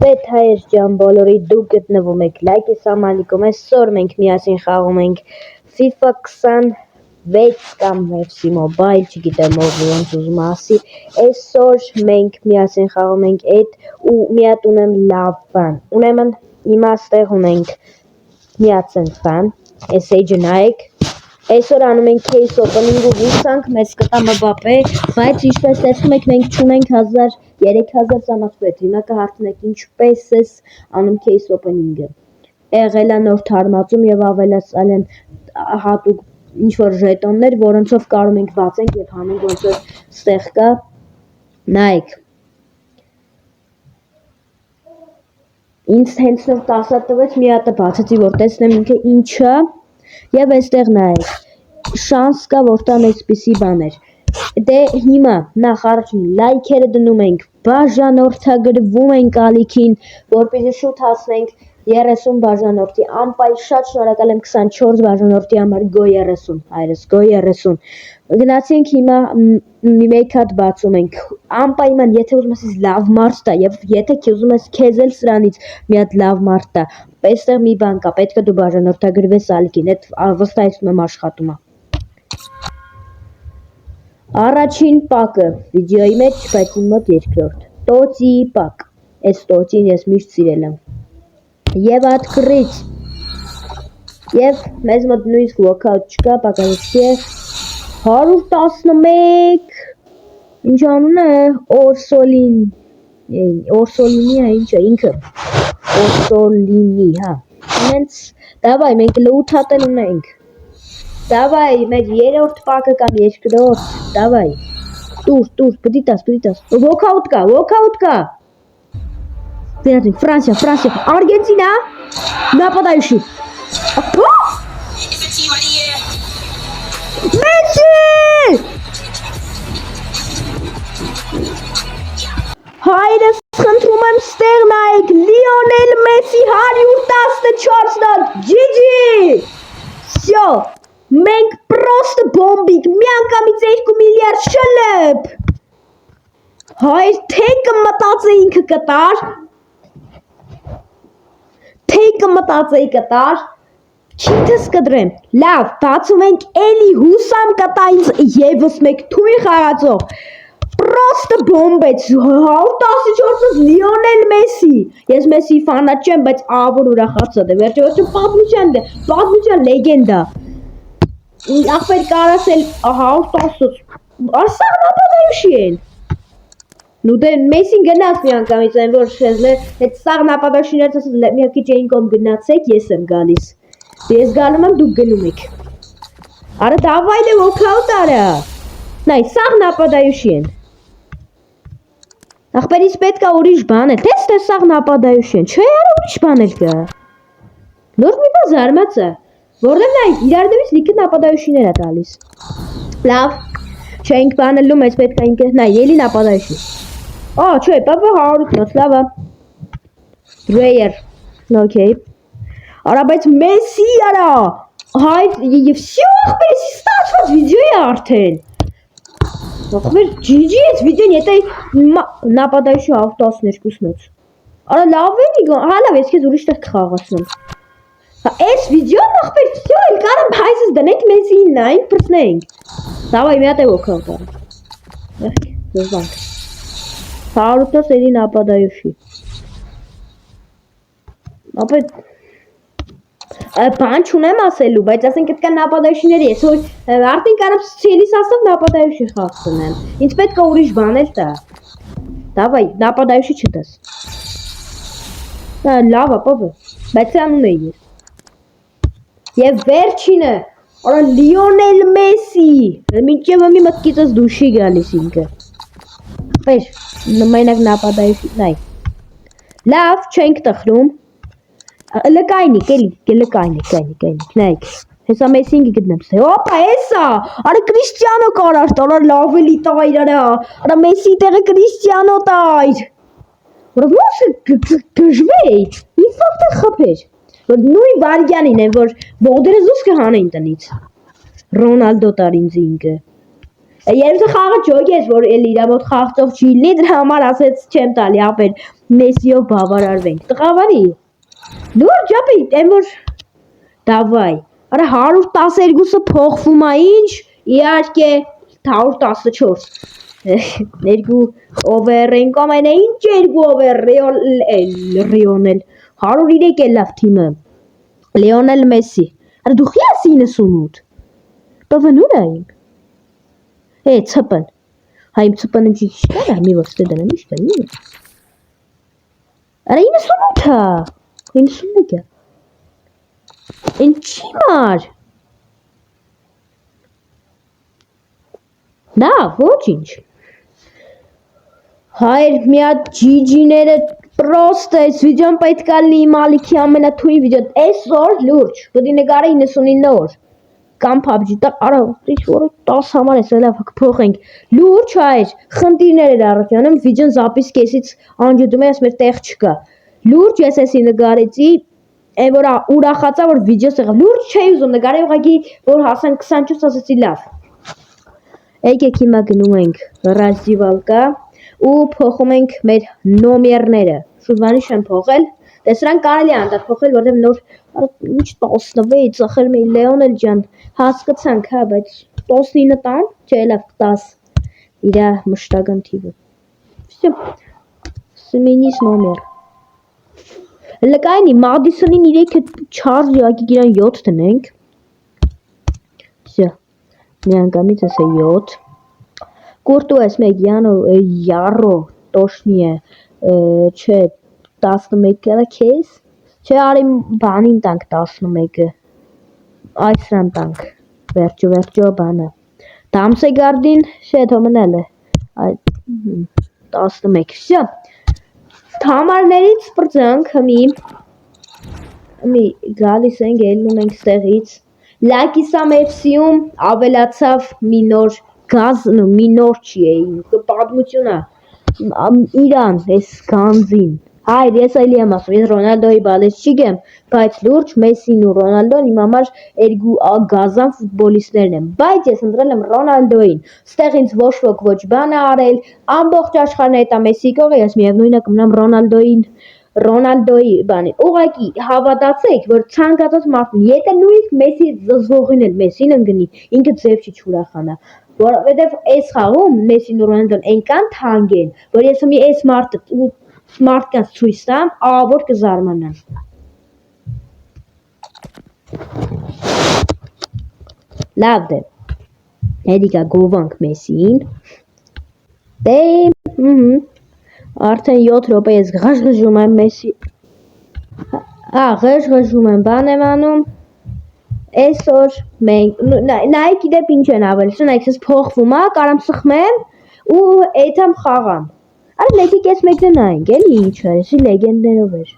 Պետ հայեր ջան բոլորի դուք գտնվում եք լայք սամանիկում այսօր մենք միասին խաղում ենք FIFA 26 կամ FC Mobile, չգիտեմ ով ոնց ուզում ասի, այսօր մենք միասին խաղում ենք այդ ու մի հատ ունեմ լավ բան, ուրեմն հիմա ստեղ ունենք միացենք բան, էսեջը նայեք, այսօր անում ենք case opening ու հուսանք մեզ կտա Մբապե, բայց ինչպես տեսնում եք մենք չունենք 3000 սամասպետ, հիմա կհարցնեք ինչպես ես անում case opening-ը, եղել է նոր թարմացում և ավելացել են հատուկ ինչ-որ ժետոններ, որոնցով կարում ենք բացենք և հանենք ոնց որ ստեղ կա, նայեք, ինձ հենց նոր 10 տվեց, մի հատը բացեցի, որ տեսնեմ ինքը ինչա, և այստեղ նայեք, շանս կա, որ տան այսպիսի բաներ, դե հիմա նախ առաջին լայքերը դնում ենք, բաժանորդագրվում ենք ալիքին, որպեսզի շուտ հասնենք 30 բաժանորդի, անպայ շատ շնորհակալ եմ 24 բաժանորդի համար, գո 30, հայրս, գո 30, գնացինք հիմա մեկ հատ բացում ենք, անպայման, եթե ուզում ես լավ մարդ տա, և եթե ուզում ես քեզ էլ սրանից մի հատ լավ մարդ տա, այստեղ մի բան կա, պետք է դու բաժանորդագրվես ալիքին, այդ վստահեցնում եմ աշխատում է։ Առաջին պակը վիդեոյի մեջ, բայց իմ մոտ երկրորդ, տոցի պակ, այս տոցին ես միշտ սիրել եմ, և ատկրից, և մեզ մոտ նույնիսկ walkout չկա, պակալիցի է, 111, ինչ անուն է, Օրսոլինի է, ինչ է, ինքը, Օրսոլինի, հա, հենց, դավայ, մենք լութ հատ էլ ունենք, դավայ, մեր երորդ պակը կամ երկրորդ, դավայ, տուր, պդի տաս, walkout կա, Ֆրանսիա, Արգենտինա, նապադայուշի, Մեսի, հայրս խնդրում եմ ստեղ նայեք, Լիոնել Մեսի 114-ն, GG, սյո, մենք պրոստը բոմբիկ, միանգամից 2 միլիարդ շլըպ, հայր թեյկը մտածեի ինքը կտար, չիթս կդրեմ, լավ, բացում ենք էլի հուսամ կտա ինձ եվս մեկ թույն խաղացող, պրոստը բոմբեց, 114-ս Լիոնել Մեսի, ես Մեսի ֆանատ չեմ, բայց ավոր ուրախացած է, վերջը պատմության լեգենդա, ախպեր կարասել 110-ս, արսաղ նապադայուշի են, նու դե Մեսին գնաց մի անգամից այն որ հետ սաղ նապադաշիներից ասած մի հակի չէին կոմ գնացեք, ես եմ գալիս, ես գալում եմ դուք գնում եք, արա դավայլ է walkout արա, նայ սաղ նապադայուշի են, ախպերից պետք է ուրիշ բան է, թե սաղ նապադայուշի են, չէ արա ուրիշ բան էլ կա, նոր մի բա զարմաց է, որտեղ նայ իրարդևից լիքը նապադայուշիներ է տալիս, լավ, չենք բանելու մեզ պետք է ինքը, նայ ելի նապադայուշի, չէ, պապը 100-նոց, լավա, Ռեյեր, ոքեյ, արա, բայց Մեսի արա, հայր, և սյո ախպերեսի ստացված վիդեոյ է արդեն, ախպեր, GG ես վիդեոն, եթե նապադայուշի 112-նոց, արա, լավ են իգոն, հալավ, ես կեզ ուրիշ տեղ կխաղասնում, այս վիդեոն ախպեր, սյո, էլ կարամ հայսս դնենք Մեսիին նայինք, պրծնենք, դավայ, մի հատ է walkout արա, զզվանք, 100-նոց էլի նապադայուշի, ապետ, բան չունեմ ասելու, բայց ասենք էդ կան նապադայուշիների, ես արդեն կարամ ցելիս ասավ նապադայուշի խաղցնեմ, ինձ պետք է ուրիշ բան էլ տա, դավայ, նապադայուշի չտաս, լավ ապավը, բայց անուն է ես, և վերջինը, արա Լիոնել Մեսի, մինչև մի մտքիցս դուշի գալիս ինքը, պեր, մենակ նապադայուշի, նայ, լավ, չենք տխրում, լկայնիք, նայք, հեսա Մեսին գտնեմ, հոպա, հեսա, արա Կրիստիանո կարար տար, լավ էլի տայր, արա Մեսի տեղը Կրիստիանո տայր, որ ոնց գժվեի, մի ֆակտ է խպեր, որ նույն վարգյանին են, որ ողդերը զուս կհանեին տնից, Ռոնալդո տար ինձ ինքը, Երբ խաղը ջոգես, որ էլի իր մոտ խաղացող չի լինի, դրա համար ասեց չեմ տալի, ապեր Մեսիով բավարարվենք։ Տղավարի։ Լուրջ ապի, այն որ դավայ։ Արա 112-ը փոխվում է ինչ, իհարկե 114։ Երկու over ենք ամենը ինչ երկու over Լիոնել 103 է լավ թիմը Լիոնել Մեսի արա դու խի ես 98 բավանուր այն ցպն հայ ցպն ինչ չկա մի ոստե դրան ինչ դանի արա 98-ը 91-ը ինչի մար դա ոչինչ Հայր մի հատ GG-ները պրոստ է, վիդեոն պետք է լինի Մալիքի ամենաթույն վիդեոն, այսօր լուրջ, պետք է նկարի 99 օր, կամ PUBG, արա, որը 10 համար ես, լավ, փոխենք, լուրջ հայր, խնդիրներ էր առակյանում, վիդեոն զապիս կեսից անջդում է, ես մեր տեղ չկա, լուրջ ես էսի նկարեցի, այն որ ուրախացա, որ վիդեո սեղավ, լուրջ չէի ուզում նկարի, ուղղակի, որ հասան 24 ասեցի լավ, եկեք հիմա գնում ենք ռազիվալկա, ու փոխում ենք մեր նոմերները շուտվանի չեմ փոխել տեսրան կարելի է անդադ փոխել որտեղ նոր ինչ 16 ախր մի Լեոնել ջան հասկացանք հա բայց 19 տան չէ լավ 10 իրա մշտական թիվը всё սմինիս նոմեր լկայնի Մադիսոնին 3 չարժ յակի գիրան 7 տնենք всё միանգամից ասա 7 Կուրտու ես մեկ յարո տոշնի է, չէ 11-ը կեզ, չէ արի բանին տանք 11-ը, այսրան տանք, վերջո բանը, դամս է գարդին, շետ հոմնել է, 11, վսյա, համարներից պրծանք, հմի գալիս ենք, ելնում ենք ստեղից, լակիսա մեպսիում ավելացավ մի նոր Գազն ու մի նոր չի էին, պատմություն է, իրան, ես գանձին, հայր, ես այլի եմ ասում, ես Ռոնալդոյի բալեսչիկ եմ, բայց լուրջ Մեսին ու Ռոնալդոն իմ համար երկու գազան ֆուտբոլիստներն են, բայց ես ընտրել եմ Ռոնալդոյին, ստեղ ինձ ոչ ոք ոչ բան է արել, ամբողջ աշխարհն հետա Մեսի կողը, ես միևնույնը կմնամ Ռոնալդոյի բանին, ուղղակի հավատացեք, որ ցանկացած մարդուն, եթե նույնիսկ Մեսի զզվողին էլ Մեսին ընկնի, ինքը ձև չի չուրախանա, որովհետև այս խաղում Մեսին ու Ռոնալդոն այնքան թանկ են, որ ես մի այս մարդկանց ցույց տամ, ավոր կզարմանան։ Լավ դե։ Հետիկա գովանք Մեսին։ Դե, արդեն 7 րոպե ես ղժղժում եմ Մեսի։ Ղժղժում եմ, բան եմ անում։ Այսօր մենք նայեք գիտեք ինչ են ավելցնում, նայեք ես փոխվում է, կարամ սխմեմ ու այդամ խաղամ։ Արա լեգիկ ես մեկը նայենք, էլի ինչ է, էսի լեգենդներով էր։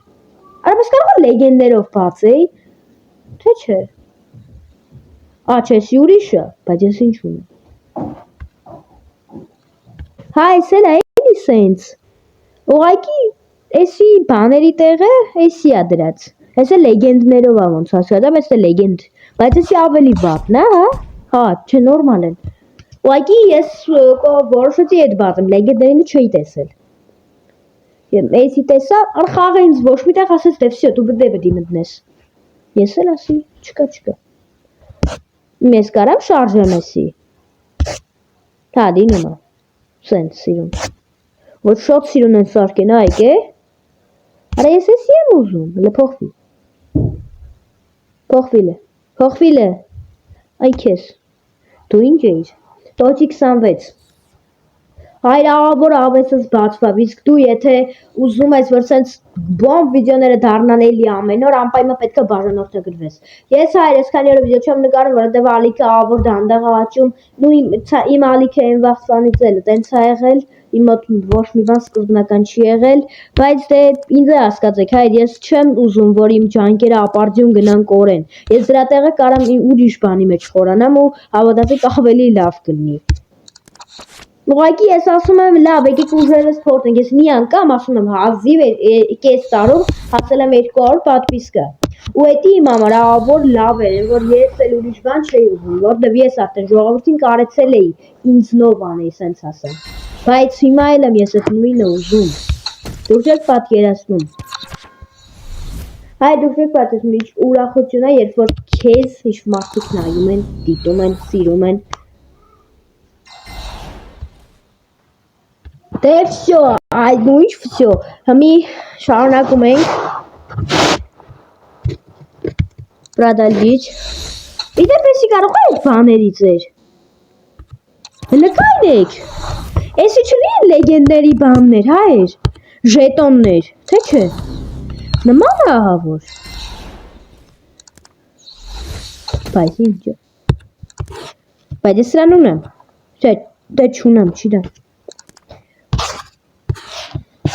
Արա բայց կարող է լեգենդներով բացեի։ Թե չէ։ Չէ, էսի ուրիշը, բայց ես ինչ ունեմ։ Հա, էս էլ է էլի սենց։ Ուղղակի էսի բաների տեղը էսի է դրած։ Էս է լեգենդներով է ոնց հասկացա, բայց է լեգենդ Բայց էսի ավելի վատն է, հա, չէ, նորմալ են։ Ուղղակի ես որոշեցի այդ բացեմ, լեգենդերինը չէի տեսել։ Էսի տեսա, խաղը ինձ ոչ միտեղ ասեց, դե վսյո, դու պետք է մտնես։ Ես էլ ասի, չկա։ Ես կարամ շարժեմ էսի։ Թա դինումա, սենց սիրուն։ Ոչ շատ սիրուն են սարկեն, այք է։ Արա ես էսի եմ ուզում, լը փոխվի։ Փոխվիլ է, այ քեզ, դու ինչ էիր, տոճի 26, հայր աղավոր ավեսս բացվավ, իսկ դու եթե ուզում ես, որ սենց բոմ վիդեոները դարնան էլի ամեն օր, անպայման պետք է բաժանորդը գրվես, ես հայր, ես քանի օր վիդեո չեմ նկարում, որովհետև ալիքը աղավոր դանդաղ աճում, իմ ալիքը այն վաղվանից էլ, տենց է եղել, իմ մոտ ոչ մի բան սկզբնական չի եղել, բայց դե ինձ է հասկացեք, հայր, ես չեմ ուզում, որ իմ ջանքերը ապարդյուն գնան կորեն, ես դրա տեղը կարամ ուրիշ բանի մեջ խորանամ ու հավատացեք ավելի լավ կլինի։ Ուղղակի ես ասում եմ լավ, եկեք ուժերս փորձենք, ես մի անգամ ասում եմ հազիվ կես տարում հասել եմ 200 պատվիսկա։ ու էդի իմ համար ավոր լավ էր, որ ես էլ ուրիշ բան չէի ուզում, որտեվ ես արդեն ժողովրդին կարեցել էի ինձնով անել, սենց ասեմ։ Բայց հիմա էլ եմ ես այդ նույնը ուզում։ Դուք եք պատկերացնում։ Հայ դուք եք պատկերացնում, ինչ ուրախություն է, երբ որ քեզ ինչ մարդիկ նայում են, դիտում են, սիրում են։ Դե всё, այ նույն всё։ Հիմա շարունակում ենք։ Продолжить. Իդեպ էսի կարող է այդ բաներից էր։ Նկայնեք։ Էսի չլի են լեգենդների բաններ, հայր։ Ժետոններ, թե չէ։ Նման է ահավոր։ Բայց ինչ։ Բայց ես սրան ունեմ։ Չէ, դե չունեմ, չի դա։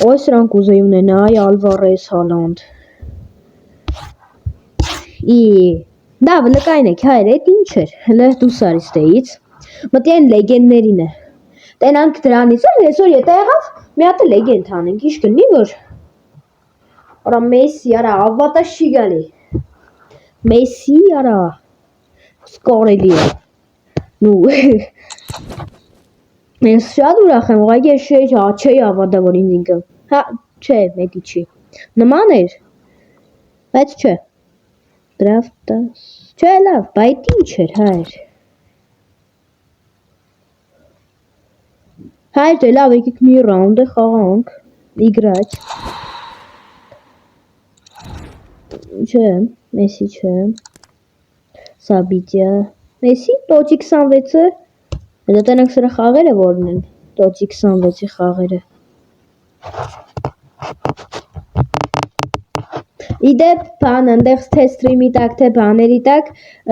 Ոյ սրանք ուզեի ունենալ Ալվարես Հալանդ։ Da, լկայնեք, հայր, էդ ինչ էր, հլը դուս արիս տեից, մտի են լեգենդներին է, տենանք դրանից էր, եսօր եթե եղավ, մի հատ լեգենդ անենք, ինչ կլինի, որ, արա Մեսսի, արա, ավատա չի գալի, Մեսսի, արա, սկորելի է, նու, ես շատ ուրախ եմ, ուղղակի ես չէի ավատա, որ ինձ ինքը, հա, չէ, մետի չի, նման էր, բայց չէ, Դրավտաս, չէ լավ, բայց ինչ էր, հայր։ Հայր դե լավ, եկեք մի ռաունդ է խաղանք, իգրաչ։ Չէ, Մեսի չէ, Սաբիտյա, Մեսի, տոճի 26-ը, դա տենանք սրա խաղերը որն են, տոճի 26-ի խաղերը։ Իդեպ բան ընդեղ թե ստրիմի տակ, թե բաների տակ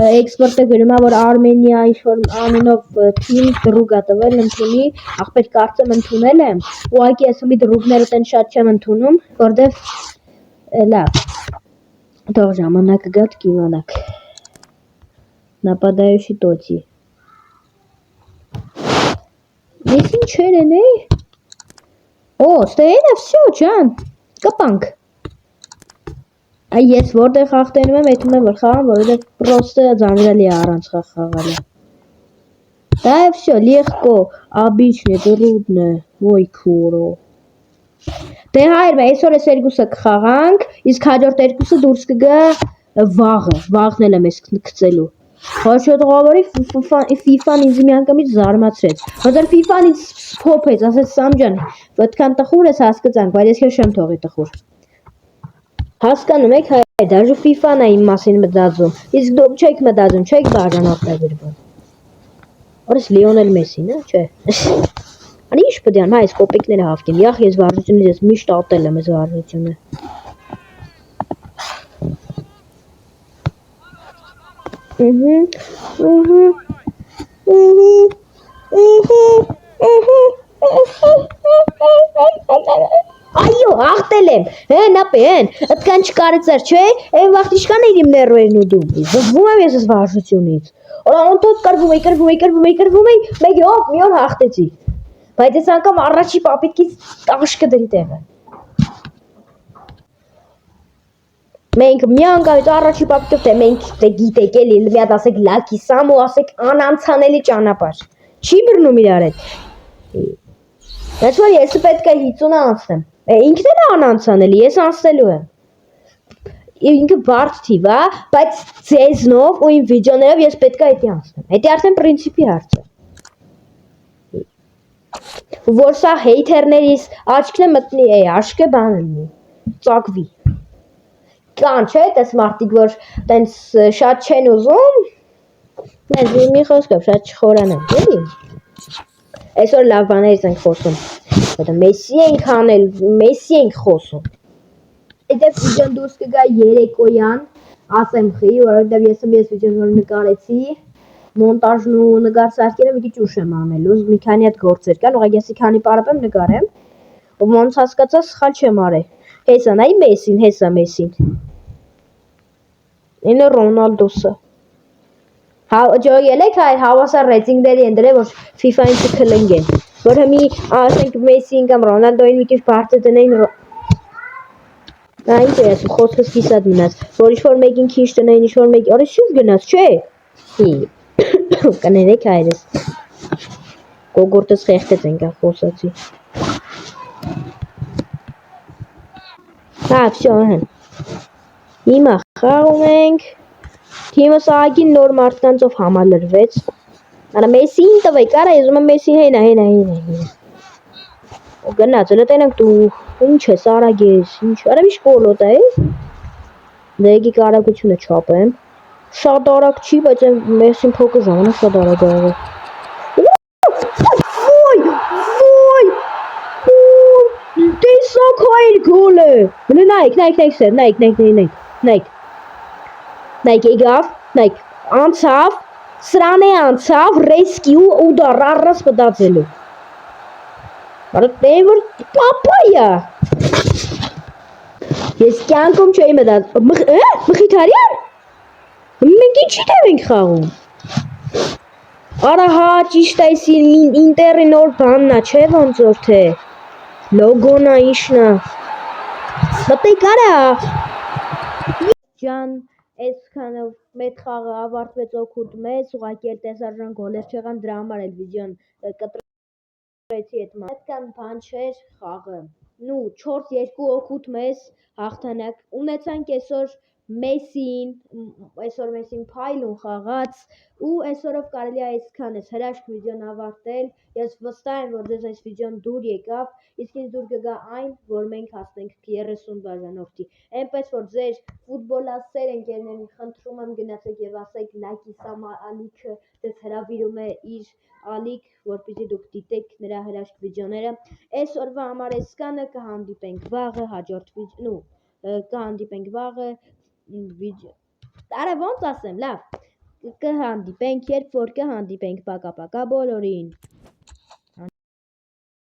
էքսպորտը գրում է, որ Արմենիա ինչ-որ անունով թիմ դրուգ է տվել ընդունի, աղբեր կարծեմ ընդունել եմ, ուղղակի ես մի դրուգները տեն շատ չեմ ընդունում, որտև լավ, թող ժամանակը գա կիմանաք, Նապադայոշի տոճի, ես ինչ էր են էի, ստեին է վսյո ճան, կպանք, Այ ես որտեղ խաղտենում եմ, էթում եմ որ խաղամ, որովհետև պրոստը ձանրալի է առանց խաղալը։ Да и всё, легко, обычный, трудно, ոյ քուրո։ Դե հայր, այսօր էս երկուսը կխաղանք, իսկ հաջորդ երկուսը դուրս կգա վաղն էլ եմ ես գցելու։ Ոչ տղավորի FIFA-ն ինձ միանգամից զարմացրեց։ Ոնց FIFA-ն ինձ փոփեց, ասեց Սամջան, այդքան տխուր ես հասկացանք, բայց ես քեզ չեմ թողի տխուր։ Հասկանում եք, հայր, դաժու FIFA-ն է իմ մասին մտածում, իսկ դուք չեք մտածում, չեք բաժան արտադրվում։ Որս Լիոնել Մեսին, չէ։ Անի ինչ պետք է ան, այս կոպեկները հավքեմ, յախ ես վարժությունից ես միշտ ատել եմ այս վարժությունը։ Այո, աղտել եմ, հեն ապեն, ըտկան չկարեցար, չէ, են վաղտ իշկան էր իմ ներուերն ու դում, զվում եմ ես ես վարժությունից, որա ոնտոտ կրվում էի, մեկ հոպ, մի օր հաղթեցի, բայց ես անգամ առաջի պապիտքից աշկը դրի տեղը, մենք մի անգամից առաջի պապիտով թե մենք գիտեք էլի, մի հատ ասեք լակի սամ ու ասեք անանցանելի ճանապարհ, չի բռնում իրար հետ, բայց որ ես պետք է 50-ը անցնեմ, ինքն էլ անանցանելի, ես անցնելու եմ, ինքը բարդ թիվ է, բայց ձեզնով ու իմ վիդեոներով ես պետք է էդի անցնեմ, էդի արդեն պրինցիպի հարց է, որ սա հեյթերներիս աչքն է մտնի, աշկը բան լինի, ծակվի, կան չէ, տես մարդիկ, որ տենց շատ չեն ուզում, մեզ մի խոսքով շատ չխորանեմ, էլի, այսօր լավ բաներից ենք խոսում, Մեսսի ենք հանել, Մեսսի ենք խոսում, այդև վիդեոն դուրս կգա երեկոյան, ասեմ խի, որովհետև ես վիդեոն որ նկարեցի, մոնտաժն ու նկարսարքերը մի քիչ ուշ եմ անելու, մի քանի հատ գործեր կան, ուղղակի ես քանի պարապ եմ նկարեմ, ու ոնց հասկացա սխալ չեմ արել, հեսա նայ Մեսին, հեսա Մեսին, ինը Ռոնալդոսը, ջոյել եք հայր հավասար ռեյտինգների են դրել, որ FIFA-ին չքլնգեն, որ հմի ասենք Մեսին կամ Ռոնալդոին մի քիչ բարձր դնեին, Այն ես խոսքս կիսատ մնաց, որ ինչ-որ մեկին քիչ տնային, ինչ-որ մեկ, արի շուտ գնաց, չէ։ Կներեք հայրս։ Կոգորտս խեղտեց ենքա խոսացի։ Հա, վсё, հեն։ Հիմա խաղում ենք։ Թիմը սաղագին նոր մարդկանցով համալրվեց։ Արա Մեսսին տվեք, արա ես ուզում եմ Մեսսին հենա։ Գնաց, լտենանք դու ինչ ես արագես, ինչ, արա մի շկոլոտ է։ Դե եկի կարագությունը չափեմ։ Շատ արագ չի, բայց Մեսսին փոքր ժամանակ շատ արագ է։ Ոյ, տեսակ հայր գոլը։ Նայք, եկավ, անցավ, սրան է անցավ, ռեսկյու ուդար, առաս պտացելու։ Բարը տեն որ պապայա։ Ես կյանքում չէի մտած, Մխիթարյան, մենք ինչի դեմ ենք խաղում։ Արա հա, ճիշտ այս ինտերի նոր բաննա, չէ ոնց որ թե, լոգոնա իշնա, մտեք արա, ջան, այսքանով մեծ խաղը ավարտվեց օգուտ մեծ, ուղղակի էլ տեսարժան գոլեր չեղան, դրա համար էլ վիդեոն կտրեցի այդ այդքան բան չէր խաղը, նու 4-2 օգուտ մեզ հաղթանակ ունեցանք այսօր Մեսսին փայլուն խաղաց ու այսօրով կարելի է այսքանս հրաշք վիդեոն ավարտել, ես վստահ եմ, որ ձեզ այս վիդեոն դուր եկավ, իսկ ինձ դուր կգա այն, որ մենք հասնենք 30 բաժանորդի, այնպես որ ձեր ֆուտբոլասեր ընկերներին խնդրում եմ գնացեք եւ ասեք Լակիսամ Ալիքը ձեզ հրավիրում է իր ալիք, որպեսզի դուք դիտեք նրա հրաշք վիդեոները, այսօրվա համար այսքանը, կհանդիպենք վաղը վիդեո, արա ոնց ասեմ, լավ, կհանդիպենք, երբ որ կհանդիպենք, պակա բոլորին։